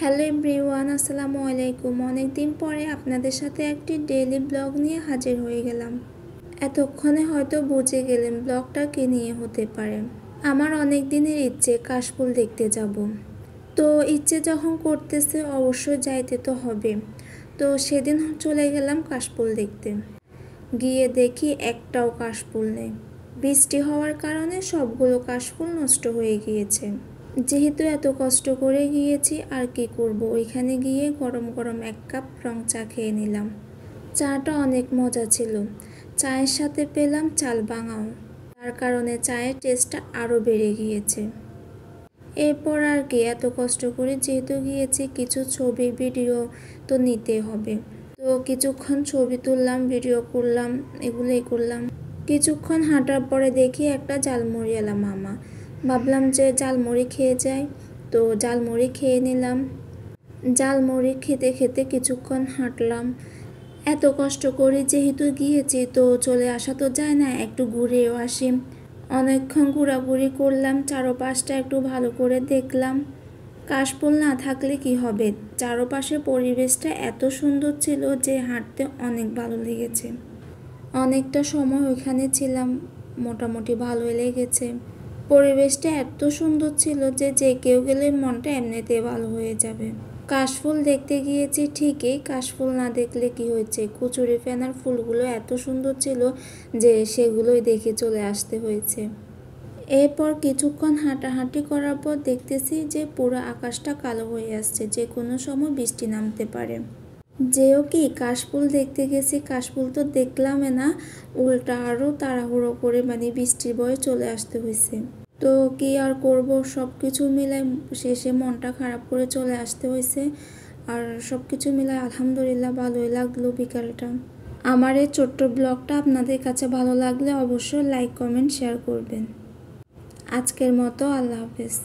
Hello everyone, আসসালামু আলাইকুম। অনেক দিন পরে আপনাদের সাথে একটি ডেইলি ব্লগ নিয়ে হাজির হয়ে গেলাম। এতক্ষণে হয়তো বুঝে গেলেন ব্লগটা কী নিয়ে হতে পারে। আমার অনেক দিনের ইচ্ছে কাশফুল দেখতে যাব। তো ইচ্ছে যখন করতেছে অবশ্যই যাইতে তো হবে। তো সেদিন চলে গেলাম কাশফুল দেখতে। গিয়ে দেখি একটাও কাশফুল নেই। বৃষ্টি হওয়ার কারণে সবগুলো কাশফুল নষ্ট হয়ে গিয়েছে। যেহেতু এত কষ্ট করে গিয়েছি আর কি করব, ওইখানে গিয়ে গরম গরম 1 কাপ রং চা খেয়ে নিলাম। চাটা অনেক মজা ছিল। চায়ের সাথে পেলাম চাল বাঙাও, তার কারণে চায়ের টেস্টটা আরও বেড়ে গিয়েছে। এরপর আর কি, এত কষ্ট করে যেহেতু গিয়েছি কিছু ছবি ভিডিও তো নিতে হবে। তো কিছুক্ষণ ছবি তুললাম, ভিডিও করলাম, এগুলোই করলাম। কিছুক্ষণ হাঁটার পরে দেখি একটা ঝালমুড়িওয়ালা মামা। ভাবলাম যে ঝালমুড়ি খেয়ে যাই, তো ঝালমুড়ি খেয়ে নিলাম। ঝালমুড়ি খেতে খেতে কিছুক্ষণ হাঁটলাম। এত কষ্ট করে যেহেতু গিয়েছি তো চলে আসা তো যায় না, একটু ঘুরেও আসি। অনেকক্ষণ ঘোরাঘুরি করলাম, চারপাশটা একটু ভালো করে দেখলাম। কাশফুল না থাকলে কি হবে, চারপাশের পরিবেশটা এত সুন্দর ছিল যে হাঁটতে অনেক ভালো লেগেছে। অনেকটা সময় ওইখানে ছিলাম, মোটামুটি ভালোই লেগেছে। পরিবেশটা এত সুন্দর ছিল যে যে কেউ গেলে মনটা এমনিতেই ভালো হয়ে যাবে। কাশফুল দেখতে গিয়েছি ঠিকই, কাশফুল না দেখলে কি হয়েছে, কচুরি ফেনার ফুলগুলো এত সুন্দর ছিল যে সেগুলোই দেখে চলে আসতে হয়েছে। এরপর কিছুক্ষণ হাঁটাহাঁটি করার পর দেখতেছি যে পুরো আকাশটা কালো হয়ে আসছে, যে কোনো সময় বৃষ্টি নামতে পারে। যেও কি কাশফুল দেখতে গেছি, কাশফুল তো দেখলামই না, উল্টা আরও তাড়াহুড়ো করে বৃষ্টির ভয়ে চলে আসতে হয়েছে। তো কি আর করব, সব কিছু মিলাই শেষে মনটা খারাপ করে চলে আসতে হয়েছে। আর সব কিছু মিলাই আলহামদুলিল্লাহ ভালোই লাগলো বিকালটা। আমার এই ছোট্ট ব্লগটা আপনাদের কাছে ভালো লাগলে অবশ্যই লাইক কমেন্ট শেয়ার করবেন। আজকের মতো আল্লাহ হাফেজ।